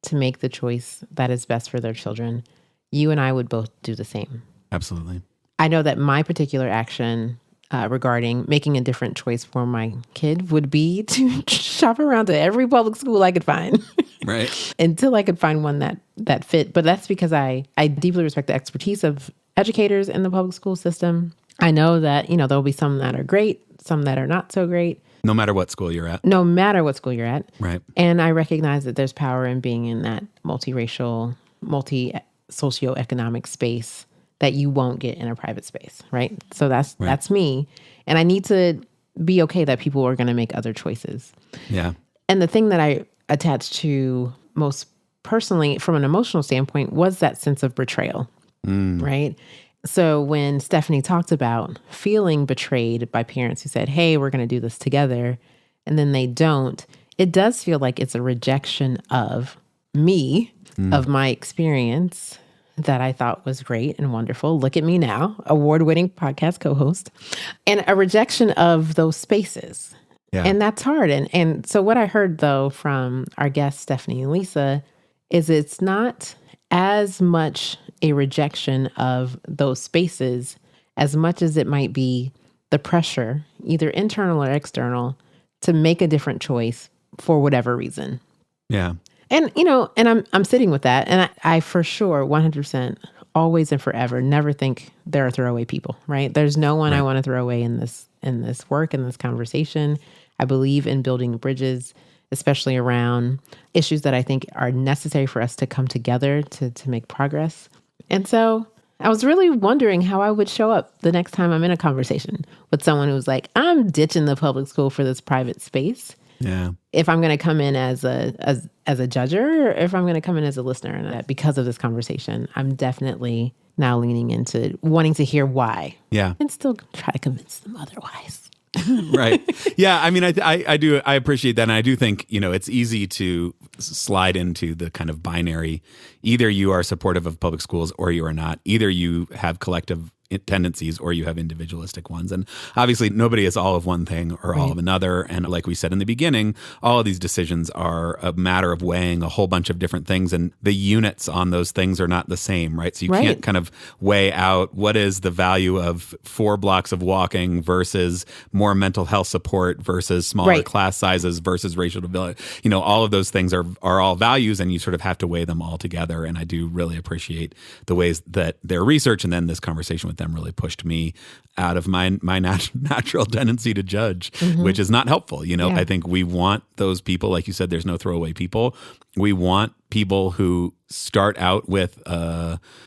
to make the choice that is best for their children. You and I would both do the same. Absolutely. I know that my particular action regarding making a different choice for my kid would be to shop around to every public school I could find. Right. Until I could find one that fit. But that's because I deeply respect the expertise of educators in the public school system. I know that, there'll be some that are great, some that are not so great. No matter what school you're at. No matter what school you're at. Right. And I recognize that there's power in being in that multiracial, multi-socioeconomic space that you won't get in a private space, right? So that's me. And I need to be okay that people are going to make other choices. Yeah. And the thing that I attached to most personally from an emotional standpoint was that sense of betrayal, right? So when Stephanie talked about feeling betrayed by parents who said, hey, we're going to do this together, and then they don't, it does feel like it's a rejection of me, of my experience that I thought was great and wonderful. Look at me now, award-winning podcast co-host, and a rejection of those spaces. Yeah. And that's hard. And so what I heard, though, from our guests, Stephanie and Lisa, is it's not as much a rejection of those spaces as much as it might be the pressure, either internal or external, to make a different choice for whatever reason. Yeah. And, and I'm sitting with that. And I for sure, 100%, always and forever, never think there are throwaway people, right? There's no one I want to throw away in this work, in this conversation. I believe in building bridges, especially around issues that I think are necessary for us to come together to make progress. And so I was really wondering how I would show up the next time I'm in a conversation with someone who's like, I'm ditching the public school for this private space. Yeah. If I'm going to come in as a judger, or if I'm going to come in as a listener. And that because of this conversation, I'm definitely now leaning into wanting to hear why. Yeah. And still try to convince them otherwise. Right. Yeah. I mean, I appreciate that. And I do think, it's easy to slide into the kind of binary. Either you are supportive of public schools or you are not. Either you have collective tendencies or you have individualistic ones. And obviously nobody is all of one thing or all of another. And like we said in the beginning, all of these decisions are a matter of weighing a whole bunch of different things, and the units on those things are not the same, right? So you can't kind of weigh out what is the value of 4 blocks of walking versus more mental health support versus smaller class sizes versus racial diversity. All of those things are all values, and you sort of have to weigh them all together. And I do really appreciate the ways that their research and then this conversation with them really pushed me out of my natural tendency to judge, which is not helpful. I think we want those people, like you said, there's no throwaway people. We want people who start out with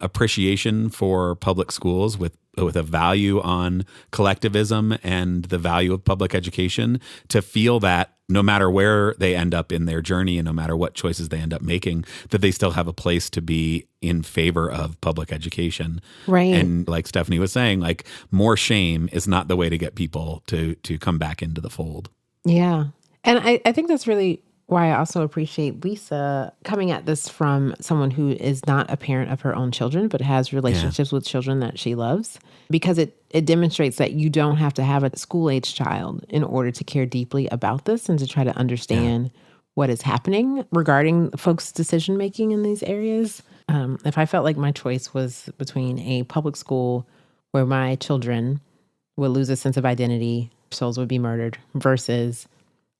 appreciation for public schools, with a value on collectivism and the value of public education, to feel that no matter where they end up in their journey and no matter what choices they end up making, that they still have a place to be in favor of public education. Right. And like Stephanie was saying, like, more shame is not the way to get people to come back into the fold. Yeah. And I think that's really why I also appreciate Lisa coming at this from someone who is not a parent of her own children, but has relationships with children that she loves, because it demonstrates that you don't have to have a school-age child in order to care deeply about this and to try to understand what is happening regarding folks' decision-making in these areas. If I felt like my choice was between a public school where my children would lose a sense of identity, souls would be murdered, versus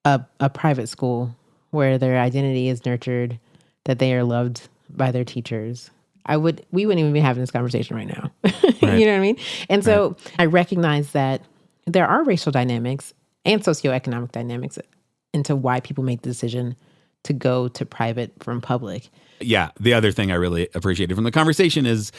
a private school where their identity is nurtured, that they are loved by their teachers, we wouldn't even be having this conversation right now. You know what I mean? And so I recognize that there are racial dynamics and socioeconomic dynamics into why people make the decision to go to private from public. Yeah. The other thing I really appreciated from the conversation is,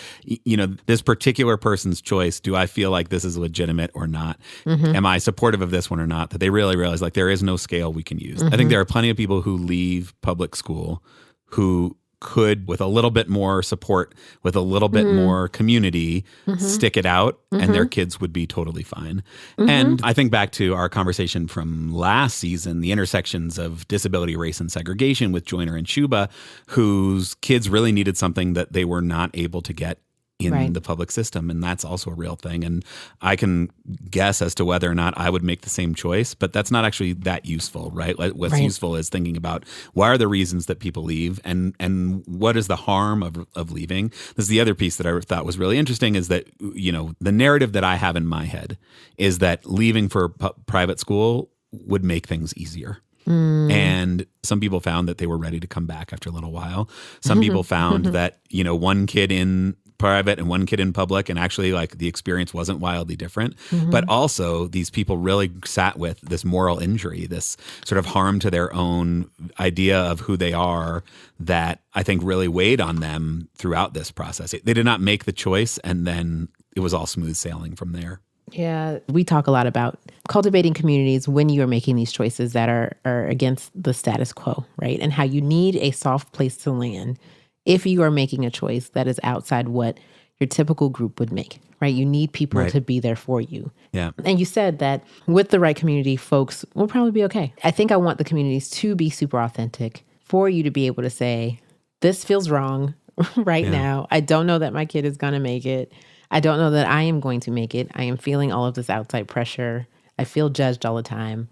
this particular person's choice. Do I feel like this is legitimate or not? Am I supportive of this one or not? That they really realize, like, there is no scale we can use. I think there are plenty of people who leave public school who could, with a little bit more support, with a little bit more community, stick it out, and their kids would be totally fine. And I think back to our conversation from last season, the intersections of disability, race, and segregation with Joyner and Shuba, whose kids really needed something that they were not able to get in the public system. And that's also a real thing. And I can guess as to whether or not I would make the same choice, but that's not actually that useful, right? What's useful is thinking about what are the reasons that people leave and what is the harm of leaving. This is the other piece that I thought was really interesting is that, the narrative that I have in my head is that leaving for private school would make things easier. And some people found that they were ready to come back after a little while. Some people found that, one kid in private and one kid in public, and actually like the experience wasn't wildly different. But also these people really sat with this moral injury, this sort of harm to their own idea of who they are that I think really weighed on them throughout this process. They did not make the choice, and then it was all smooth sailing from there. Yeah, we talk a lot about cultivating communities when you are making these choices that are against the status quo, right? And how you need a soft place to land if you are making a choice that is outside what your typical group would make, right? You need people to be there for you. Yeah. And you said that with the right community, folks will probably be okay. I think I want the communities to be super authentic for you to be able to say, this feels wrong now. I don't know that my kid is going to make it. I don't know that I am going to make it. I am feeling all of this outside pressure. I feel judged all the time.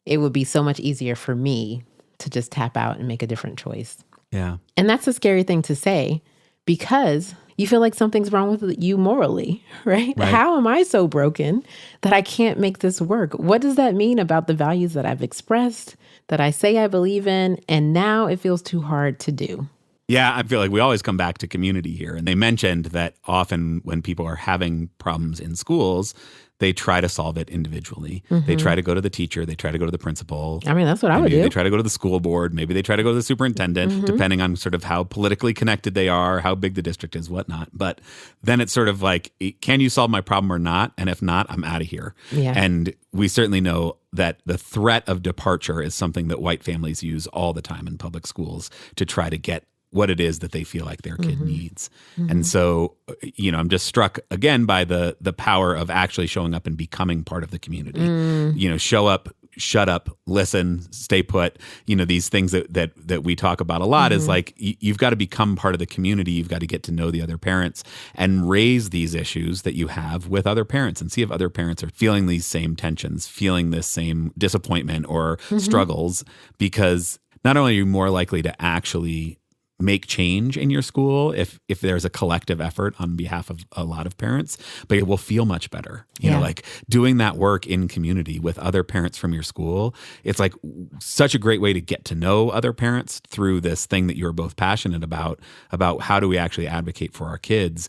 It would be so much easier for me to just tap out and make a different choice. Yeah. And that's a scary thing to say because you feel like something's wrong with you morally, right? How am I so broken that I can't make this work? What does that mean about the values that I've expressed, that I say I believe in, and now it feels too hard to do? Yeah, I feel like we always come back to community here. And they mentioned that often when people are having problems in schools, they try to solve it individually. They try to go to the teacher. They try to go to the principal. I mean, that's what I would do. They try to go to the school board. Maybe they try to go to the superintendent, depending on sort of how politically connected they are, how big the district is, whatnot. But then it's sort of like, can you solve my problem or not? And if not, I'm out of here. Yeah. And we certainly know that the threat of departure is something that white families use all the time in public schools to try to get what it is that they feel like their kid needs. And so, I'm just struck again by the power of actually showing up and becoming part of the community. Show up, shut up, listen, stay put. These things that we talk about a lot is like, you've got to become part of the community. You've got to get to know the other parents and raise these issues that you have with other parents and see if other parents are feeling these same tensions, feeling this same disappointment or struggles, because not only are you more likely to actually make change in your school if there's a collective effort on behalf of a lot of parents, but it will feel much better. You know, like doing that work in community with other parents from your school. It's like such a great way to get to know other parents through this thing that you're both passionate about how do we actually advocate for our kids.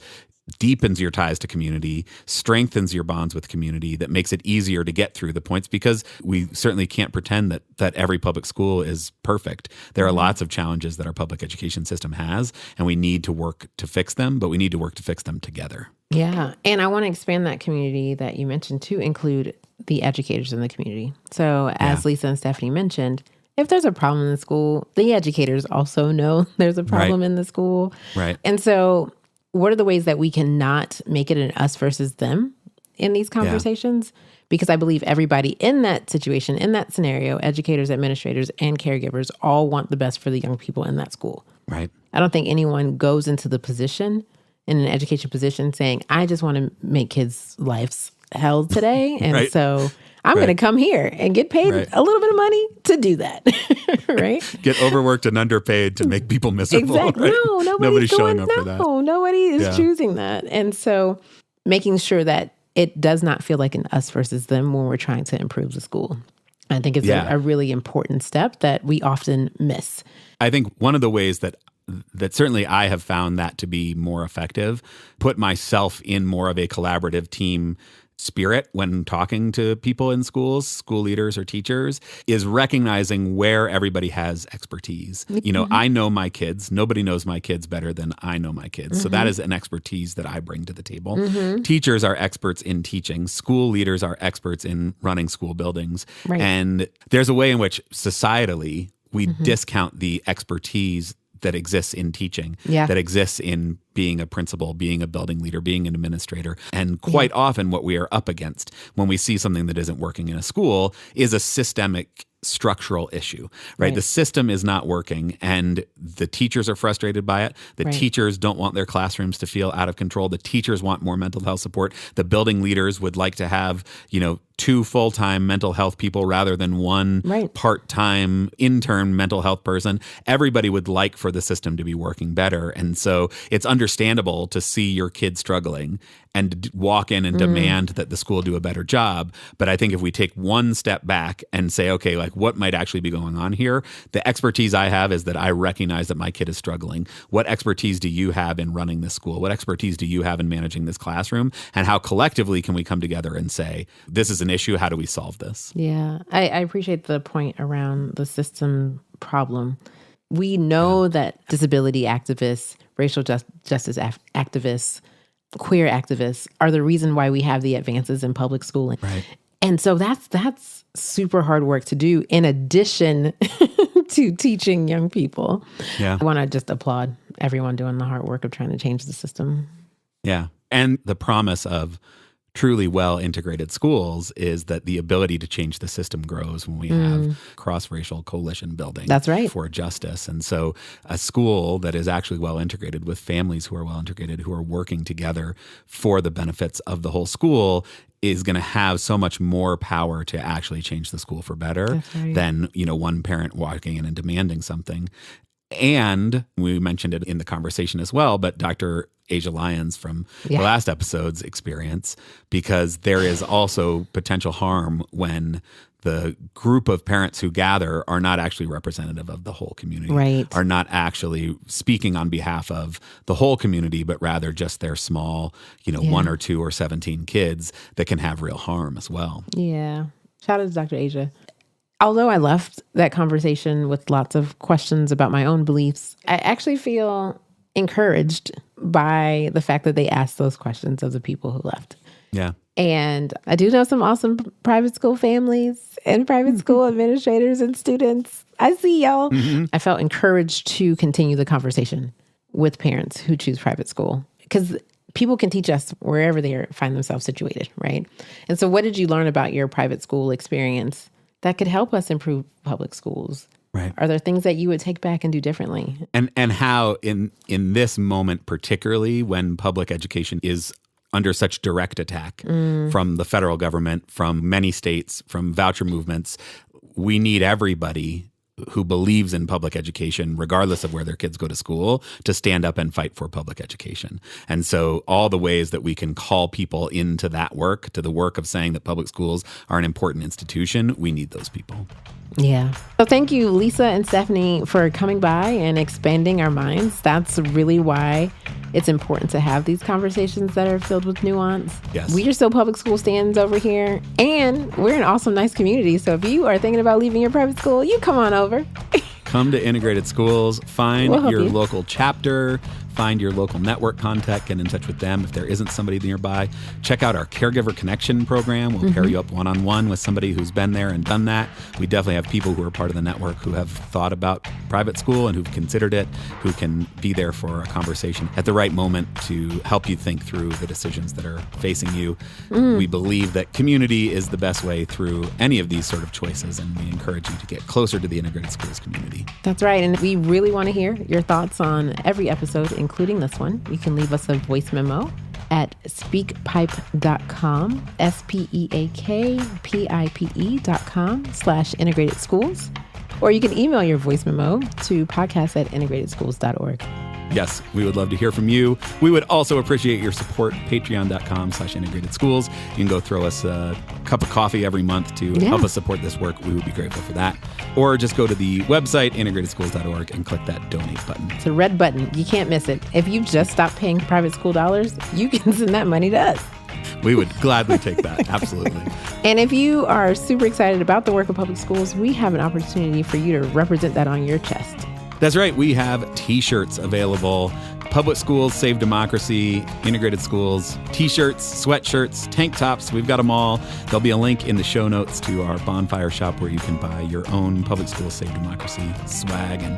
Deepens your ties to community, strengthens your bonds with community, that makes it easier to get through the points, because we certainly can't pretend that every public school is perfect. There are lots of challenges that our public education system has, and we need to work to fix them, but we need to work to fix them together. Yeah. And I want to expand that community that you mentioned to include the educators in the community. So as Lisa and Stephanie mentioned, if there's a problem in the school, the educators also know there's a problem in the school. Right. And so what are the ways that we can not make it an us versus them in these conversations? Because I believe everybody in that situation, in that scenario, educators, administrators, and caregivers all want the best for the young people in that school. Right. I don't think anyone goes into the position, in an education position, saying, I just want to make kids' lives hell today. And so I'm going to come here and get paid a little bit of money to do that. Right? Get overworked and underpaid to make people miserable. Exactly. Right? No, nobody's showing up for that. No, nobody is choosing that. And so making sure that it does not feel like an us versus them when we're trying to improve the school. I think it's a really important step that we often miss. I think one of the ways that certainly I have found that to be more effective, put myself in more of a collaborative team spirit when talking to people in schools, school leaders or teachers, is recognizing where everybody has expertise. You know, I know my kids. Nobody knows my kids better than I know my kids. So that is an expertise that I bring to the table. Teachers are experts in teaching. School leaders are experts in running school buildings. And there's a way in which societally we discount the expertise that exists in teaching, Yeah. that exists in being a principal, being a building leader, being an administrator. And quite often what we are up against when we see something that isn't working in a school is a systemic structural issue, right? The system is not working and the teachers are frustrated by it. The teachers don't want their classrooms to feel out of control. The teachers want more mental health support. The building leaders would like to have, 2 full-time mental health people rather than one part-time intern mental health person. Everybody would like for the system to be working better. And so it's understandable to see your kid struggling and walk in and demand that the school do a better job. But I think if we take one step back and say, okay, like what might actually be going on here? The expertise I have is that I recognize that my kid is struggling. What expertise do you have in running this school? What expertise do you have in managing this classroom? And how collectively can we come together and say, this is an issue, how do we solve this? Yeah, I appreciate the point around the system problem. We know that disability activists, racial justice activists, queer activists are the reason why we have the advances in public schooling. Right. And so that's super hard work to do in addition to teaching young people. Yeah. I want to just applaud everyone doing the hard work of trying to change the system. Yeah. And the promise of truly well-integrated schools is that the ability to change the system grows when we have cross-racial coalition building for justice. And so a school that is actually well-integrated with families who are well-integrated, who are working together for the benefits of the whole school is going to have so much more power to actually change the school for better than, one parent walking in and demanding something. And we mentioned it in the conversation as well, but Dr. Asia Lyons from the last episode's experience, because there is also potential harm when the group of parents who gather are not actually representative of the whole community, are not actually speaking on behalf of the whole community, but rather just their small, 1 or 2 or 17 kids that can have real harm as well. Yeah. Shout out to Dr. Asia. Although I left that conversation with lots of questions about my own beliefs, I actually feel encouraged by the fact that they asked those questions of the people who left. Yeah. And I do know some awesome private school families and private school administrators and students. I see y'all. I felt encouraged to continue the conversation with parents who choose private school because people can teach us wherever they find themselves situated, right? And so what did you learn about your private school experience that could help us improve public schools? Right. Are there things that you would take back and do differently? And how in this moment, particularly when public education is under such direct attack from the federal government, from many states, from voucher movements, we need everybody who believes in public education, regardless of where their kids go to school, to stand up and fight for public education. And so all the ways that we can call people into that work, to the work of saying that public schools are an important institution, we need those people. Yeah. So thank you, Lisa and Stephanie, for coming by and expanding our minds. That's really why it's important to have these conversations that are filled with nuance. Yes. We are still public school stands over here, and we're an awesome, nice community. So if you are thinking about leaving your private school, you come on over. Come to Integrated Schools, find We'll help your you. local chapter, find your local network contact, get in touch with them if there isn't somebody nearby. Check out our Caregiver Connection program. We'll pair you up one-on-one with somebody who's been there and done that. We definitely have people who are part of the network who have thought about private school and who've considered it, who can be there for a conversation at the right moment to help you think through the decisions that are facing you. We believe that community is the best way through any of these sort of choices, and we encourage you to get closer to the Integrated Schools community. That's right. And we really want to hear your thoughts on every episode, including this one. You can leave us a voice memo at speakpipe.com, speakpipe.com/integrated schools. Or you can email your voice memo to podcast@integratedschools.org. Yes, we would love to hear from you. We would also appreciate your support. Patreon.com/integrated schools. You can go throw us a cup of coffee every month to help us support this work. We would be grateful for that. Or just go to the website, integratedschools.org, and click that donate button. It's a red button. You can't miss it. If you just stop paying private school dollars, you can send that money to us. We would gladly take that. Absolutely. And if you are super excited about the work of public schools, we have an opportunity for you to represent that on your chest. That's right. We have T-shirts available Public Schools Save Democracy, Integrated Schools, t-shirts, sweatshirts, tank tops. We've got them all. There'll be a link in the show notes to our bonfire shop where you can buy your own Public Schools Save Democracy swag and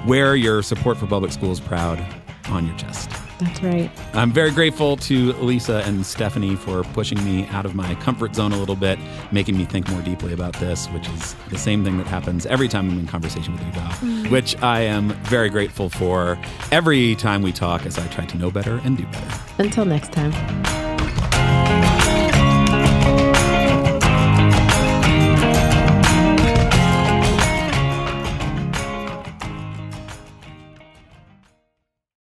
wear your support for public schools proud on your chest. That's right. I'm very grateful to Lisa and Stephanie for pushing me out of my comfort zone a little bit, making me think more deeply about this, which is the same thing that happens every time I'm in conversation with you, Val, which I am very grateful for every time we talk as I try to know better and do better. Until next time.